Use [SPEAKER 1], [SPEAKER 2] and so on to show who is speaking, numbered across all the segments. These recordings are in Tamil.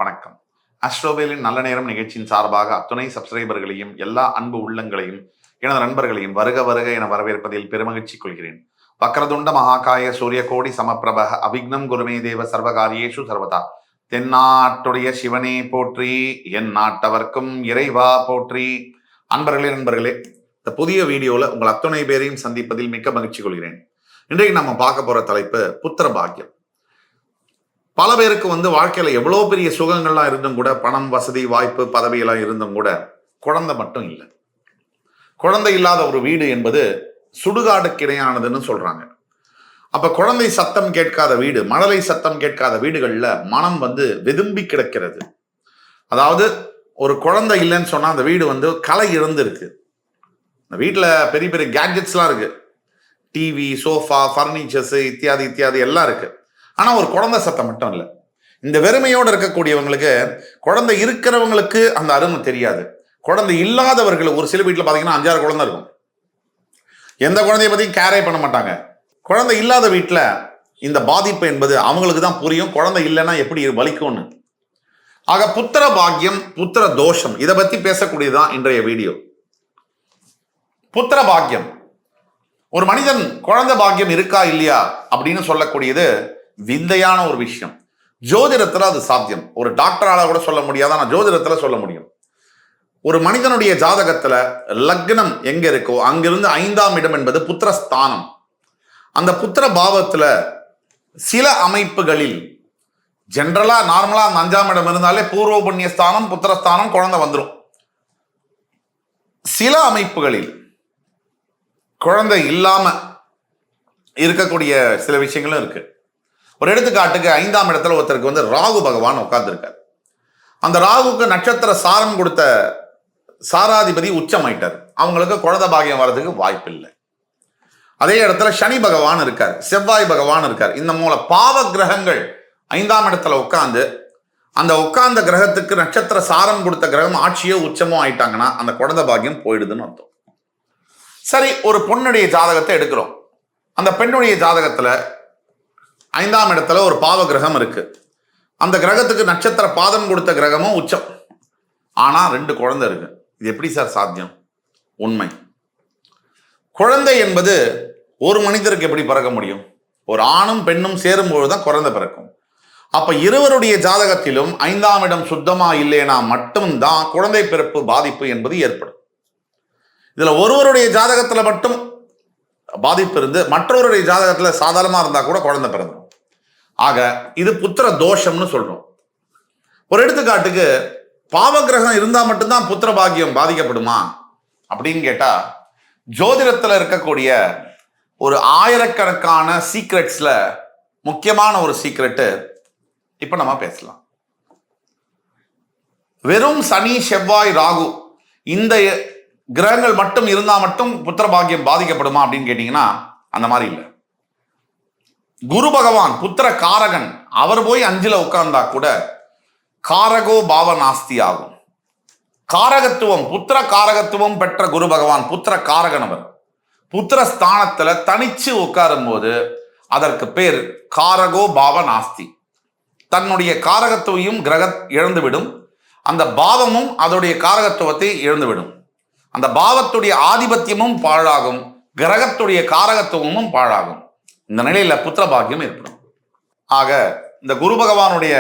[SPEAKER 1] வணக்கம். அஸ்ட்ரோவேலின் நல்ல நேரம் நிகழ்ச்சியின் சார்பாக அத்துணை சப்ஸ்கிரைபர்களையும் எல்லா அன்பு உள்ளங்களையும் எனது நண்பர்களையும் வருக வருக என வரவேற்பதில் பெருமகிழ்ச்சி கொள்கிறேன். வக்ரதுண்ட மகாகாய சூரியகோடி சமப்பிரப அவிக்னம் குருமே தேவ சர்வகாரியேஷு சர்வதா. தென்னாட்டுடைய சிவனே போற்றி, என் நாட்டவர்க்கும் இறைவா போற்றி. நண்பர்களே, இந்த புதிய வீடியோல உங்கள் அத்துணை பேரையும் சந்திப்பதில் மிக்க மகிழ்ச்சி கொள்கிறேன். இன்றைக்கு நம்ம பார்க்க போற தலைப்பு புத்திர பாக்கியம். பல பேருக்கு வாழ்க்கையில எவ்வளவு பெரிய சுகங்கள்லாம் இருந்தும் கூட, பணம், வசதி, வாய்ப்பு, பதவியெல்லாம் இருந்தும் கூட குழந்தை மட்டும் இல்லை. குழந்தை இல்லாத ஒரு வீடு என்பது சுடுகாடுக்கு இணையானதுன்னு சொல்றாங்க. அப்ப குழந்தை சத்தம் கேட்காத வீடு, மழலை சத்தம் கேட்காத வீடுகள்ல மனம் வெதும்பி கிடக்கிறது. அதாவது ஒரு குழந்தை இல்லைன்னு சொன்னா அந்த வீடு கலை இருந்து இருக்கு. இந்த வீட்டுல பெரிய பெரிய கேட்ஜெட்ஸ்லாம் இருக்கு, டிவி, சோஃபா, பர்னிச்சர்ஸ் இத்தியாதி இத்தியாதி எல்லாம் இருக்கு. ஆனா ஒரு குழந்தை சத்தம் மட்டும் இல்லை. இந்த வெறுமையோடு இருக்கக்கூடியவங்களுக்கு, குழந்தை இருக்கிறவங்களுக்கு அந்த அருமை தெரியாது. குழந்தை இல்லாதவர்கள், ஒரு சில வீட்டில் பார்த்தீங்கன்னா 5-6 குழந்தை இருக்கும். எந்த குழந்தைய பற்றியும் கேரே பண்ண மாட்டாங்க. குழந்தை இல்லாத வீட்டில் இந்த பாதிப்பு என்பது அவங்களுக்கு தான் புரியும், குழந்தை இல்லைன்னா எப்படி வலிக்கும்னு. ஆக புத்திர பாக்கியம், புத்திர தோஷம், இதை பற்றி பேசக்கூடியதுதான் இன்றைய வீடியோ. புத்திர பாக்கியம், ஒரு மனிதன் குழந்தை பாக்கியம் இருக்கா இல்லையா அப்படின்னு சொல்லக்கூடியது விந்தையான ஒரு விஷயம். ஜோதிடத்துல அது சாத்தியம். ஒரு டாக்டரால கூட சொல்ல முடியாது, ஆனா ஜோதிடத்துல சொல்ல முடியும். ஒரு மனிதனுடைய ஜாதகத்துல லக்னம் எங்க இருக்கோ அங்கிருந்து 5ஆம் இடம் என்பது புத்திரஸ்தானம். அந்த புத்திர பாவத்துல சில அமைப்புகளில் ஜென்ரலா நார்மலா அந்த 5ஆம் இடம் இருந்தாலே பூர்வ புண்ணிய ஸ்தானம், புத்திரஸ்தானம், குழந்தை வந்துடும். சில அமைப்புகளில் குழந்தை இல்லாம இருக்கக்கூடிய சில விஷயங்களும் இருக்கு. ஒரு எடுத்துக்காட்டுக்கு 5ஆம் இடத்துல ஒருத்தருக்கு ராகு பகவான் உட்கார்ந்துருக்கார். அந்த ராகுக்கு நட்சத்திர சாரம் கொடுத்த சாராதிபதி உச்சமாயிட்டார். அவங்களுக்கு குழந்தை பாகியம் வர்றதுக்கு வாய்ப்பு இல்லை. அதே இடத்துல சனி பகவான் இருக்கார், செவ்வாய் பகவான் இருக்கார். இந்த மூல பாவ கிரகங்கள் 5ஆம் இடத்துல உட்கார்ந்து, அந்த உட்கார்ந்த கிரகத்துக்கு நட்சத்திர சாரம் கொடுத்த கிரகம் ஆட்சியோ உச்சமோ ஆயிட்டாங்கன்னா அந்த குழந்தை பாகியம் போயிடுதுன்னு அர்த்தம். சரி, ஒரு பொண்ணுடைய ஜாதகத்தை எடுக்கிறோம். அந்த பெண்ணுடைய ஜாதகத்துல 5ஆம் இடத்துல ஒரு பாவ கிரகம் இருக்கு. அந்த கிரகத்துக்கு நட்சத்திர பாதம் கொடுத்த கிரகமும் உச்சம். ஆனா 2 குழந்தை இருக்கு. இது எப்படி சார் சாத்தியம்? உண்மை. குழந்தை என்பது ஒரு மனிதருக்கு எப்படி பிறக்க முடியும்? ஒரு ஆணும் பெண்ணும் சேரும் பொழுதுதான் குழந்தை பிறக்கும். அப்ப இருவருடைய ஜாதகத்திலும் 5ஆம் இடம் சுத்தமா இல்லைன்னா மட்டும்தான் குழந்தை பிறப்பு பாதிப்பு என்பது ஏற்படும். இதுல ஒருவருடைய ஜாதகத்துல மட்டும் பாதிப்பு இருந்து மற்றவருடைய ஜாதகத்துல சாதாரணமா இருந்தா கூட குழந்தை பிறந்துடும். ஆக இது புத்திர தோஷம்னு சொல்றோம். ஒரு எடுத்துக்காட்டுக்கு, பாவகிரகம் இருந்தா மட்டும்தான் புத்திர பாக்கியம் பாதிக்கப்படுமா அப்படின்னு கேட்டா, ஜோதிடத்துல இருக்கக்கூடிய ஒரு ஆயிரக்கணக்கான சீக்ரெட்ஸ்ல முக்கியமான ஒரு சீக்ரெட்டு இப்ப நம்ம பேசலாம். வெறும் சனி, செவ்வாய், ராகு இந்த கிரகங்கள் மட்டும் இருந்தா மட்டும் புத்திர பாக்கியம் பாதிக்கப்படுமா அப்படின்னு கேட்டீங்கன்னா அந்த மாதிரி இல்லை. குரு பகவான் புத்திர காரகன், அவர் போய் 5ல உட்கார்ந்தா கூட காரகோ பாவ நாஸ்தி ஆகும். காரகத்துவம், புத்திர காரகத்துவம் பெற்ற குரு பகவான் புத்திர காரகன். அவர் புத்திர ஸ்தானத்துல தனிச்சு உட்காரும் போது அதற்கு பேர் காரகோ பாவ நாஸ்தி. தன்னுடைய காரகத்துவையும் கிரக இழந்துவிடும், அந்த பாவமும் அதோடைய காரகத்துவத்தை இழந்துவிடும். அந்த பாவத்துடைய ஆதிபத்தியமும் பாழாகும், கிரகத்துடைய காரகத்துவமும் பாழாகும். இந்த நிலையில புத்திர பாக்கியம் ஏற்படும். ஆக இந்த குரு பகவானுடைய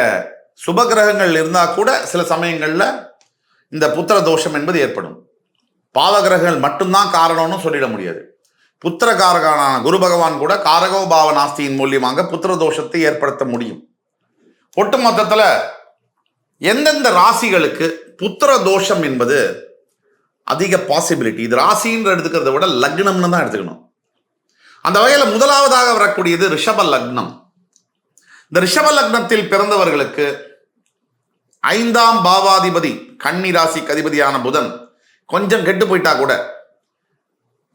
[SPEAKER 1] சுப கிரகங்கள் இருந்தா கூட சில சமயங்கள்ல இந்த புத்திர தோஷம் என்பது ஏற்படும். பாவ கிரகங்கள் மட்டும்தான் காரணம்னு சொல்லிட முடியாது. புத்திர காரகனான குரு பகவான் கூட காரகோ பாவ நாஸ்தியின் மூலியமாக புத்திர தோஷத்தை ஏற்படுத்த முடியும். ஒட்டு மொத்தத்துல எந்தெந்த ராசிகளுக்கு புத்திர தோஷம் என்பது அதிக பாசிபிலிட்டி, இது ராசின்னு எடுத்துக்கிறத விட லக்னம்னு தான் எடுத்துக்கணும். அந்த வகையில முதலாவதாக வரக்கூடியது ரிஷப லக்னம். இந்த ரிஷப லக்னத்தில் பிறந்தவர்களுக்கு 5ஆம் பாவாதிபதி, கன்னி ராசிக்கு அதிபதியான புதன் கொஞ்சம் கெட்டு போயிட்டா கூட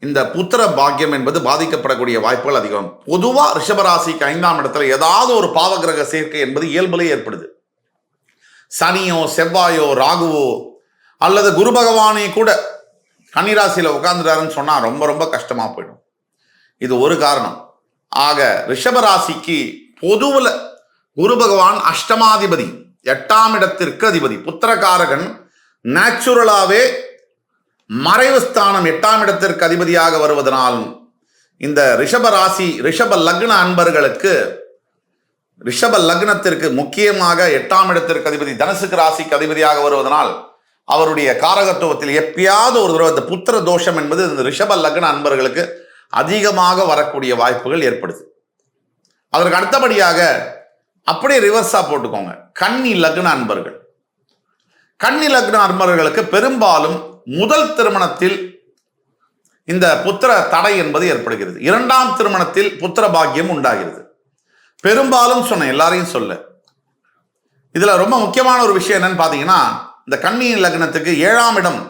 [SPEAKER 1] இந்த புத்திர பாக்கியம் என்பது பாதிக்கப்படக்கூடிய வாய்ப்புகள் அதிகம். பொதுவா ரிஷபராசிக்கு 5ஆம் இடத்துல ஏதாவது ஒரு பாவகிரக சேர்க்கை என்பது இயல்பிலே ஏற்படுது. சனியோ, செவ்வாயோ, ராகுவோ அல்லது குரு பகவானே கூட கன்னிராசியில உட்கார்ந்துட்டாருன்னு சொன்னா ரொம்ப ரொம்ப கஷ்டமா போயிடும். இது ஒரு காரணம். ஆக ரிஷபராசிக்கு பொதுவில் குரு பகவான் அஷ்டமாதிபதி, 8ஆம் இடத்திற்கு அதிபதி. புத்திரகாரகன் நேச்சுரலாவே மறைவு ஸ்தானம் 8ஆம் இடத்திற்கு அதிபதியாக வருவதனால் இந்த ரிஷப ராசி ரிஷப லக்ன அன்பர்களுக்கு, ரிஷப லக்னத்திற்கு முக்கியமாக 8ஆம் இடத்திற்கு அதிபதி தனுசுக்கு ராசிக்கு அதிபதியாக வருவதனால் அவருடைய காரகத்துவத்தில் எப்பயாவது ஒரு தடவை இந்த புத்திர தோஷம் என்பது இந்த ரிஷப லக்ன அன்பர்களுக்கு அதிகமாக வரக்கூடிய வாய்ப்புகள் ஏற்படுது. அதற்கு அடுத்தபடியாக அப்படியே ரிவர்ஸா போட்டுக்கோங்க, கன்னி லக்ன அன்பர்கள். கன்னி லக்ன அன்பர்களுக்கு பெரும்பாலும் முதல் திருமணத்தில் இந்த புத்திர தடை என்பது ஏற்படுகிறது. 2ஆம் திருமணத்தில் புத்திர பாக்கியம் உண்டாகிறது. பெரும்பாலும் சொன்ன எல்லாரையும் சொல்ல, இதுல ரொம்ப முக்கியமான ஒரு விஷயம் என்னன்னு பாத்தீங்கன்னா, இந்த கன்னி லக்னத்துக்கு 7ஆம் இடம்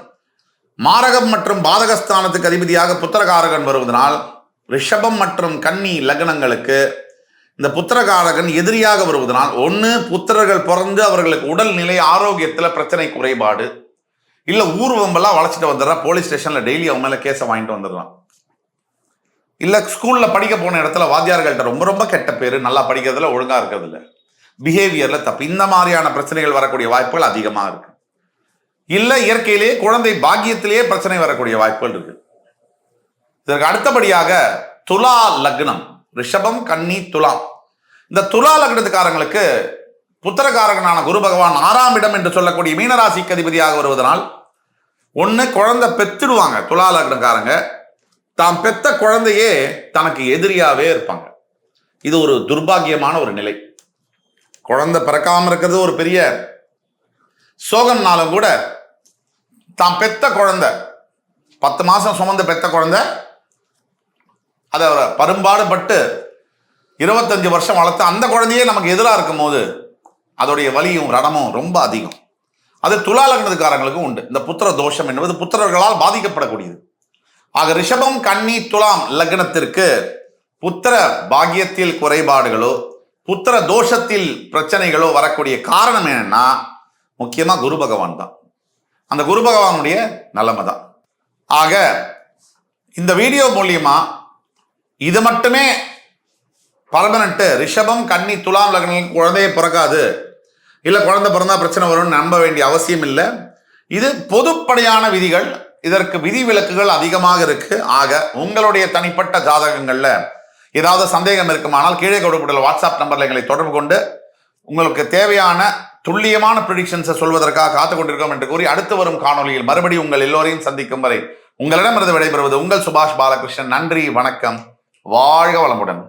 [SPEAKER 1] மாரகம் மற்றும் பாதகஸ்தானத்துக்கு அதிபதியாக புத்திரகாரகன் வருவதனால் ரிஷபம் மற்றும் கன்னி லக்னங்களுக்கு இந்த புத்திரகாரகன் எதிரியாக வருவதனால் ஒன்று புத்திரர்கள் பிறந்து அவர்களுக்கு உடல் நிலை ஆரோக்கியத்தில் பிரச்சனை குறைபாடு, இல்லை ஊர்வம்பெல்லாம் வளைச்சிட்டு வந்துடுறான், போலீஸ் ஸ்டேஷனில் டெய்லி அவன் மேலே கேஸை வாங்கிட்டு வந்துடுறான். இல்லை ஸ்கூலில் படிக்க போன இடத்துல வாத்தியார்கள்ட்ட ரொம்ப ரொம்ப கெட்ட பேர், நல்லா படிக்கிறதுல ஒழுங்காக இருக்கிறதுல, பிஹேவியரில் தப்பு, இந்த மாதிரியான பிரச்சனைகள் வரக்கூடிய வாய்ப்புகள் அதிகமாக இருக்கு. இல்லை இயற்கையிலேயே குழந்தை பாக்கியத்திலேயே பிரச்சனை வரக்கூடிய வாய்ப்புகள் இருக்கு. இதற்கு அடுத்தபடியாக துலா லக்னம், ரிஷபம் கன்னி துலாம். இந்த துலா லக்னத்துக்காரங்களுக்கு புத்திரகாரகனான குரு பகவான் 6ஆம் இடம் என்று சொல்லக்கூடிய மீனராசிக்கு அதிபதியாக வருவதனால் ஒன்று குழந்தை பெத்துடுவாங்க. துலா லக்னக்காரங்க தாம் பெத்த குழந்தையே தனக்கு எதிரியாவே இருப்பாங்க. இது ஒரு துர்பாகியமான ஒரு நிலை. குழந்தை பிறக்காம இருக்கிறது ஒரு பெரிய சோகம்னாலும் கூட தாம் பெத்த குழந்தை 10 மாசம் சுமந்து பெத்த குழந்தை அதை பரும்பாடுபட்டு 25 வருஷம் வளர்த்து அந்த குழந்தையே நமக்கு எதிராக இருக்கும் போது அதோடைய வலியும் ரணமும் ரொம்ப அதிகம். அது துலா லக்னத்துக்காரங்களுக்கும் உண்டு. இந்த புத்திர தோஷம் என்பது புத்திரர்களால் பாதிக்கப்படக்கூடியது. ஆக ரிஷபம் கன்னி துலாம் லக்னத்திற்கு புத்திர பாக்கியத்தில் குறைபாடுகளோ புத்திர தோஷத்தில் பிரச்சனைகளோ வரக்கூடிய காரணம் என்னன்னா முக்கியமா குரு பகவான் தான். அந்த குரு பகவானுடைய நிலைமை தான். ஆக இந்த வீடியோ மூலியமா இது மட்டுமே பர்மனன்ட் ரிஷபம் கன்னி துலாம் லக்னம் குழந்தையே பிறக்காது, இல்லை குழந்தை பிறந்தா பிரச்சனை வரும்னு நம்ப வேண்டிய அவசியம் இல்லை. இது பொதுப்படையான விதிகள், இதற்கு விதி விலக்குகள் அதிகமாக இருக்கு. ஆக உங்களுடைய தனிப்பட்ட ஜாதகங்கள்ல ஏதாவது சந்தேகம் இருக்குமானால் கீழே கொடுக்கப்பட்டுள்ள வாட்ஸ்அப் நம்பர்ல எங்களை தொடர்பு கொண்டு உங்களுக்கு தேவையான துல்லியமான ப்ரெடிக்ஷன்ஸை சொல்வதற்காக காத்து கொண்டிருக்கோம் என்று கூறி அடுத்து வரும் காணொலியில் மறுபடியும் உங்கள் எல்லோரையும் சந்திக்கும் வரை உங்களிடமிருந்து விடைபெறுவது உங்கள் சுபாஷ் பாலகிருஷ்ணன். நன்றி, வணக்கம், வாழ்க வளமுடன்.